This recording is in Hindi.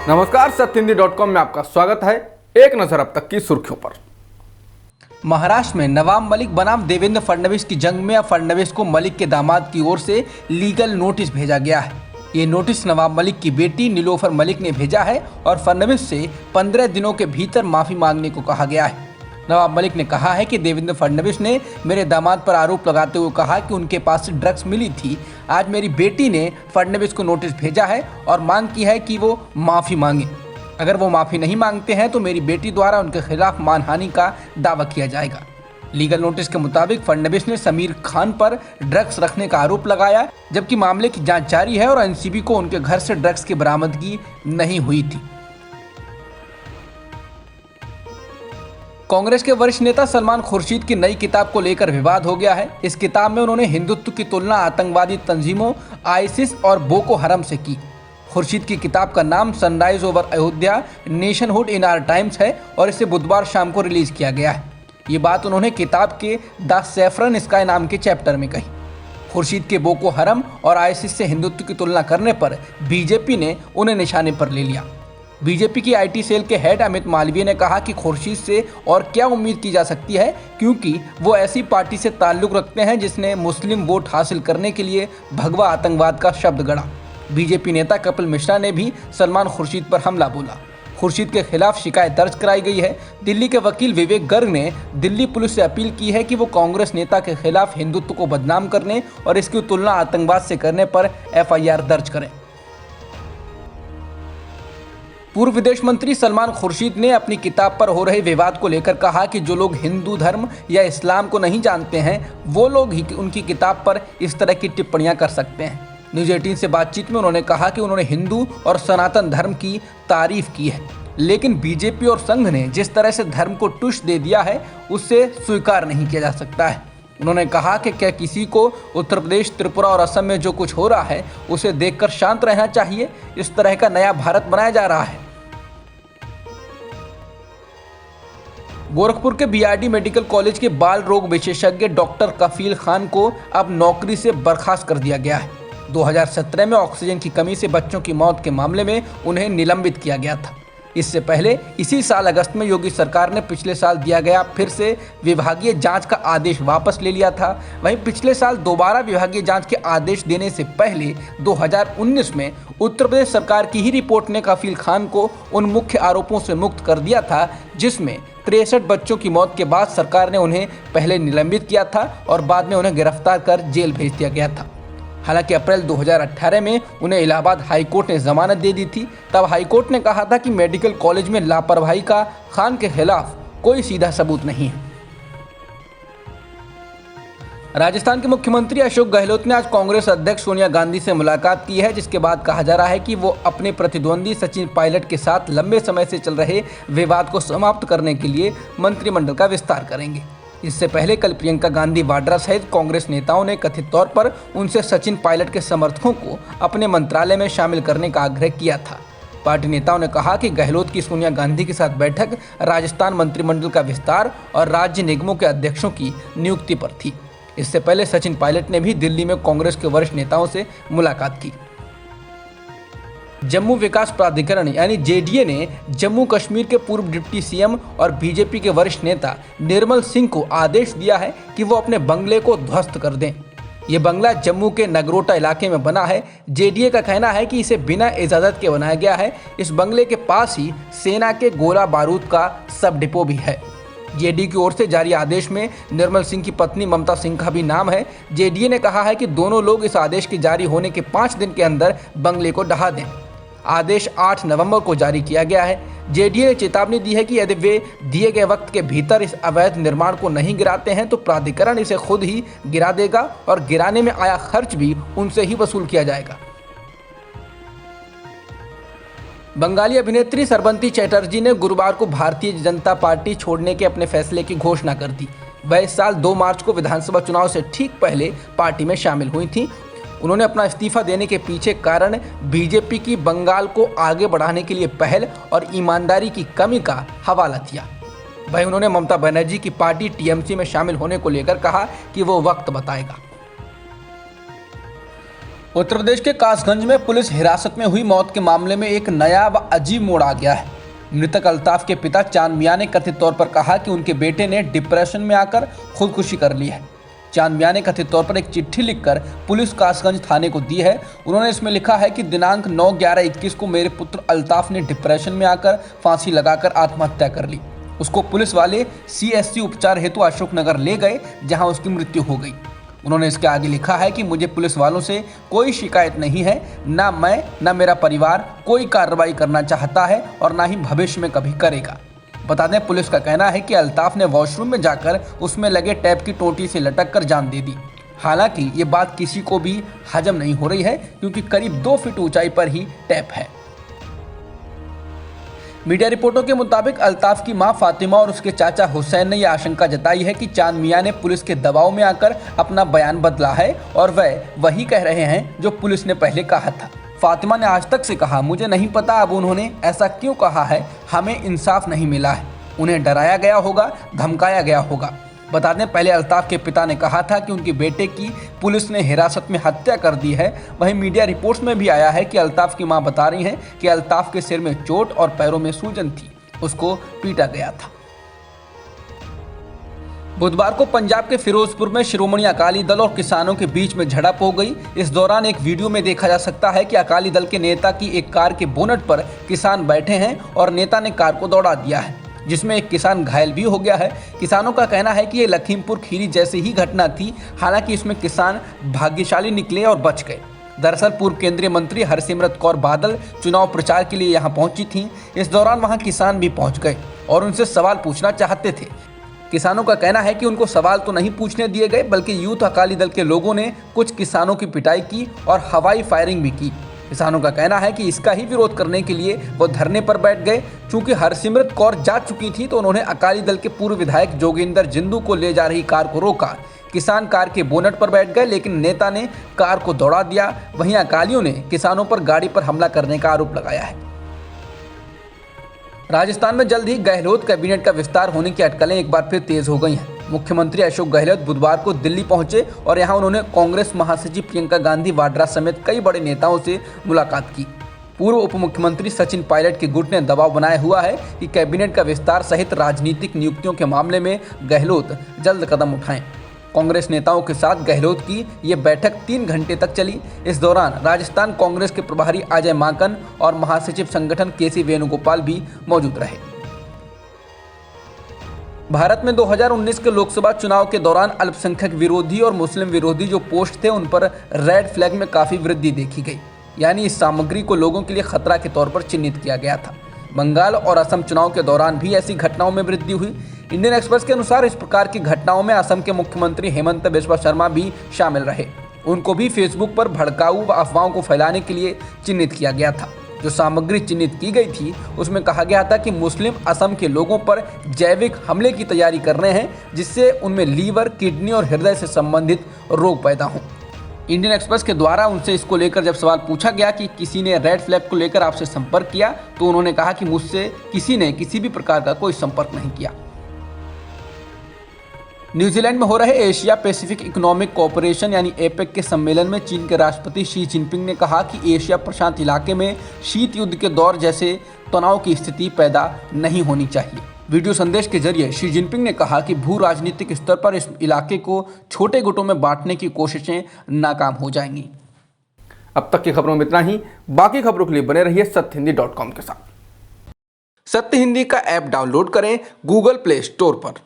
नमस्कार, सत्यहिंदी.com में आपका स्वागत है। एक नजर अब तक की सुर्खियों पर। महाराष्ट्र में नवाब मलिक बनाम देवेंद्र फडणवीस की जंग में अब फडणवीस को मलिक के दामाद की ओर से लीगल नोटिस भेजा गया है। ये नोटिस नवाब मलिक की बेटी नीलोफर मलिक ने भेजा है और फडणवीस से 15 दिनों के भीतर माफी मांगने को कहा गया है। नवाब मलिक ने कहा है कि देवेंद्र फडणवीस ने मेरे दामाद पर आरोप लगाते हुए कहा कि उनके पास से ड्रग्स मिली थी। आज मेरी बेटी ने फडणवीस को नोटिस भेजा है और मांग की है कि वो माफ़ी मांगे। अगर वो माफ़ी नहीं मांगते हैं तो मेरी बेटी द्वारा उनके खिलाफ मानहानि का दावा किया जाएगा। लीगल नोटिस के मुताबिक फडणवीस ने समीर खान पर ड्रग्स रखने का आरोप लगाया, जबकि मामले की जाँच जारी है और एनसीबी को उनके घर से ड्रग्स की बरामदगी नहीं हुई थी। कांग्रेस के वरिष्ठ नेता सलमान खुर्शीद की नई किताब को लेकर विवाद हो गया है। इस किताब में उन्होंने हिंदुत्व की तुलना आतंकवादी तंजीमों आईसिस और बोको हरम से की। खुर्शीद की किताब का नाम sunrise over Ayodhya nationhood in our times है और इसे बुधवार शाम को रिलीज किया गया है। ये बात उन्होंने किताब के द सैफरन स्काई नाम के चैप्टर में कही। खुर्शीद के बोको हरम और आईसिस से हिंदुत्व की तुलना करने पर बीजेपी ने उन्हें निशाने पर ले लिया। बीजेपी की आईटी सेल के हेड अमित मालवीय ने कहा कि खुर्शीद से और क्या उम्मीद की जा सकती है, क्योंकि वो ऐसी पार्टी से ताल्लुक रखते हैं जिसने मुस्लिम वोट हासिल करने के लिए भगवा आतंकवाद का शब्द गढ़ा। बीजेपी नेता कपिल मिश्रा ने भी सलमान खुर्शीद पर हमला बोला। खुर्शीद के खिलाफ शिकायत दर्ज कराई गई है। दिल्ली के वकील विवेक गर्ग ने दिल्ली पुलिस से अपील की है कि वो कांग्रेस नेता के खिलाफ हिंदुत्व को बदनाम करने और इसकी तुलना आतंकवाद से करने पर एफआईआर दर्ज करें। पूर्व विदेश मंत्री सलमान खुर्शीद ने अपनी किताब पर हो रहे विवाद को लेकर कहा कि जो लोग हिंदू धर्म या इस्लाम को नहीं जानते हैं वो लोग ही उनकी किताब पर इस तरह की टिप्पणियां कर सकते हैं। न्यूज़ 18 से बातचीत में उन्होंने कहा कि उन्होंने हिंदू और सनातन धर्म की तारीफ की है, लेकिन बीजेपी और संघ ने जिस तरह से धर्म को टुश दे दिया है उससे स्वीकार नहीं किया जा सकता है। उन्होंने कहा कि क्या किसी को उत्तर प्रदेश, त्रिपुरा और असम में जो कुछ हो रहा है उसे देखकर शांत रहना चाहिए। इस तरह का नया भारत बनाया जा रहा है। गोरखपुर के बीआरडी मेडिकल कॉलेज के बाल रोग विशेषज्ञ डॉक्टर कफील खान को अब नौकरी से बर्खास्त कर दिया गया है। 2017 में ऑक्सीजन की कमी से बच्चों की मौत के मामले में उन्हें निलंबित किया गया था। इससे पहले इसी साल अगस्त में योगी सरकार ने पिछले साल दिया गया फिर से विभागीय जांच का आदेश वापस ले लिया था। वहीं पिछले साल दोबारा विभागीय जांच के आदेश देने से पहले 2019 में उत्तर प्रदेश सरकार की ही रिपोर्ट ने कफील खान को उन मुख्य आरोपों से मुक्त कर दिया था जिसमें 63 बच्चों की मौत के बाद सरकार ने उन्हें पहले निलंबित किया था और बाद में उन्हें गिरफ्तार कर जेल भेज दिया गया था। हालांकि अप्रैल 2018 में उन्हें इलाहाबाद हाईकोर्ट ने जमानत दे दी थी। तब हाईकोर्ट ने कहा था कि मेडिकल कॉलेज में लापरवाही का खान के खिलाफ कोई सीधा सबूत नहीं है। राजस्थान के मुख्यमंत्री अशोक गहलोत ने आज कांग्रेस अध्यक्ष सोनिया गांधी से मुलाकात की है, जिसके बाद कहा जा रहा है कि वो अपने प्रतिद्वंदी सचिन पायलट के साथ लंबे समय से चल रहे विवाद को समाप्त करने के लिए मंत्रिमंडल का विस्तार करेंगे। इससे पहले कल प्रियंका गांधी वाड्रा सहित कांग्रेस नेताओं ने कथित तौर पर उनसे सचिन पायलट के समर्थकों को अपने मंत्रालय में शामिल करने का आग्रह किया था। पार्टी नेताओं ने कहा कि गहलोत की सोनिया गांधी के साथ बैठक राजस्थान मंत्रिमंडल का विस्तार और राज्य निगमों के अध्यक्षों की नियुक्ति पर थी। इससे पहले सचिन पायलट ने भी दिल्ली में कांग्रेस के वरिष्ठ नेताओं से मुलाकात की। जम्मू विकास प्राधिकरण यानी जेडीए ने जम्मू कश्मीर के पूर्व डिप्टी सीएम और बीजेपी के वरिष्ठ नेता निर्मल सिंह को आदेश दिया है कि वो अपने बंगले को ध्वस्त कर दें। ये बंगला जम्मू के नगरोटा इलाके में बना है। जेडीए का कहना है कि इसे बिना इजाज़त के बनाया गया है। इस बंगले के पास ही सेना के गोला बारूद का सब डिपो भी है। जेडीयू की ओर से जारी आदेश में निर्मल सिंह की पत्नी ममता सिंह का भी नाम है। जेडीए ने कहा है कि दोनों लोग इस आदेश के जारी होने के 5 दिन के अंदर बंगले को ढहा दें। आदेश 8 नवंबर को जारी किया गया है। जेडीए ने चेतावनी दी है कि यदि वे दिए गए वक्त के भीतर इस अवैध निर्माण को नहीं गिराते हैं तो प्राधिकरण इसे खुद ही गिरा देगा और गिराने में आया खर्च भी उनसे ही वसूल किया जाएगा। बंगाली अभिनेत्री सरबंती चैटर्जी ने गुरुवार को भारतीय जनता पार्टी छोड़ने के अपने फैसले की घोषणा कर दी। वह इस साल 2 मार्च को विधानसभा चुनाव से ठीक पहले पार्टी में शामिल हुई थी। उन्होंने अपना इस्तीफा देने के पीछे कारण बीजेपी की बंगाल को आगे बढ़ाने के लिए पहल और ईमानदारी की कमी का हवाला दिया। वहीं उन्होंने ममता बनर्जी की पार्टी टीएमसी में शामिल होने को लेकर कहा कि वो वक्त बताएगा। उत्तर प्रदेश के कासगंज में पुलिस हिरासत में हुई मौत के मामले में एक नया व अजीब मोड़ आ गया है। मृतक अल्ताफ के पिता चांद मियां ने कथित तौर पर कहा कि उनके बेटे ने डिप्रेशन में आकर खुदकुशी कर ली है। चांद मियां ने कथित तौर पर एक चिट्ठी लिखकर पुलिस कासगंज थाने को दी है। उन्होंने इसमें लिखा है कि दिनांक 9/11/21 को मेरे पुत्र अल्ताफ ने डिप्रेशन में आकर फांसी लगाकर आत्महत्या कर ली। उसको पुलिस वाले CSC उपचार हेतु अशोकनगर ले गए, जहां उसकी मृत्यु हो गई। उन्होंने इसके आगे लिखा है कि मुझे पुलिस वालों से कोई शिकायत नहीं है, ना मैं ना मेरा परिवार कोई कार्रवाई करना चाहता है और ना ही भविष्य में कभी करेगा। बता दें, पुलिस का कहना है कि अल्ताफ ने वॉशरूम में जाकर उसमें लगे टैप की टोटी से लटक कर जान दे दी। हालांकि ये बात किसी को भी हजम नहीं हो रही है, क्योंकि करीब 2 फीट ऊंचाई पर ही टैप है। मीडिया रिपोर्टों के मुताबिक अल्ताफ की मां फातिमा और उसके चाचा हुसैन ने यह आशंका जताई है कि चांद मियां ने पुलिस के दबाव में आकर अपना बयान बदला है और वह वही कह रहे हैं जो पुलिस ने पहले कहा था। फातिमा ने आज तक से कहा, मुझे नहीं पता अब उन्होंने ऐसा क्यों कहा है, हमें इंसाफ नहीं मिला है, उन्हें डराया गया होगा, धमकाया गया होगा। बता दें, पहले अल्ताफ के पिता ने कहा था कि उनके बेटे की पुलिस ने हिरासत में हत्या कर दी है। वहीं मीडिया रिपोर्ट्स में भी आया है कि अल्ताफ की मां बता रही हैं कि अल्ताफ के सिर में चोट और पैरों में सूजन थी, उसको पीटा गया था। बुधवार को पंजाब के फिरोजपुर में शिरोमणि अकाली दल और किसानों के बीच में झड़प हो गई। इस दौरान एक वीडियो में देखा जा सकता है कि अकाली दल के नेता की एक कार के बोनट पर किसान बैठे हैं और नेता ने कार को दौड़ा दिया है, जिसमें एक किसान घायल भी हो गया है। किसानों का कहना है कि ये लखीमपुर खीरी जैसी ही घटना थी, हालांकि इसमें किसान भाग्यशाली निकले और बच गए। दरअसल पूर्व केंद्रीय मंत्री हरसिमरत कौर बादल चुनाव प्रचार के लिए यहां पहुंची थीं। इस दौरान वहां किसान भी पहुंच गए और उनसे सवाल पूछना चाहते थे। किसानों का कहना है कि उनको सवाल तो नहीं पूछने दिए गए, बल्कि यूथ अकाली दल के लोगों ने कुछ किसानों की पिटाई की और हवाई फायरिंग भी की। किसानों का कहना है कि इसका ही विरोध करने के लिए वो धरने पर बैठ गए। चूंकि हरसिमरत कौर जा चुकी थी, तो उन्होंने अकाली दल के पूर्व विधायक जोगिंदर जिंदू को ले जा रही कार को रोका। किसान कार के बोनट पर बैठ गए, लेकिन नेता ने कार को दौड़ा दिया। वहीं अकालियों ने किसानों पर गाड़ी पर हमला करने का आरोप लगाया है। राजस्थान में जल्द ही गहलोत कैबिनेट का विस्तार होने की अटकलें एक बार फिर तेज हो गई हैं। मुख्यमंत्री अशोक गहलोत बुधवार को दिल्ली पहुंचे और यहां उन्होंने कांग्रेस महासचिव प्रियंका गांधी वाड्रा समेत कई बड़े नेताओं से मुलाकात की। पूर्व उप मुख्यमंत्री सचिन पायलट के गुट ने दबाव बनाया हुआ है कि कैबिनेट का विस्तार सहित राजनीतिक नियुक्तियों के मामले में गहलोत जल्द कदम उठाएं। कांग्रेस नेताओं के साथ गहलोत की ये बैठक 3 घंटे तक चली। इस दौरान राजस्थान कांग्रेस के प्रभारी अजय माकन और महासचिव संगठन KC वेणुगोपाल भी मौजूद रहे। भारत में 2019 के लोकसभा चुनाव के दौरान अल्पसंख्यक विरोधी और मुस्लिम विरोधी जो पोस्ट थे, उन पर रेड फ्लैग में काफ़ी वृद्धि देखी गई, यानी इस सामग्री को लोगों के लिए खतरा के तौर पर चिन्हित किया गया था। बंगाल और असम चुनाव के दौरान भी ऐसी घटनाओं में वृद्धि हुई। इंडियन एक्सप्रेस के अनुसार इस प्रकार की घटनाओं में असम के मुख्यमंत्री हेमंत बिस्वा शर्मा भी शामिल रहे। उनको भी फेसबुक पर भड़काऊ व अफवाहों को फैलाने के लिए चिन्हित किया गया था। जो सामग्री चिन्हित की गई थी, उसमें कहा गया था कि मुस्लिम असम के लोगों पर जैविक हमले की तैयारी कर रहे हैं, जिससे उनमें लीवर, किडनी और हृदय से संबंधित रोग पैदा हों। इंडियन एक्सप्रेस के द्वारा उनसे इसको लेकर जब सवाल पूछा गया कि किसी ने रेड फ्लैग को लेकर आपसे संपर्क किया, तो उन्होंने कहा कि मुझसे किसी ने किसी भी प्रकार का कोई संपर्क नहीं किया। न्यूजीलैंड में हो रहे एशिया पैसिफिक इकोनॉमिक कोऑपरेशन यानी APEC के सम्मेलन में चीन के राष्ट्रपति शी जिनपिंग ने कहा कि एशिया प्रशांत इलाके में शीत युद्ध के दौर जैसे तनाव की स्थिति पैदा नहीं होनी चाहिए। वीडियो संदेश के जरिए शी जिनपिंग ने कहा कि भू राजनीतिक स्तर पर इस इलाके को छोटे गुटों में बांटने की कोशिशें नाकाम हो जाएंगी। अब तक की खबरों में इतना ही। बाकी खबरों के लिए बने रहिए सत्यहिंदी.com के साथ। सत्य हिंदी का ऐप डाउनलोड करें गूगल प्ले स्टोर पर।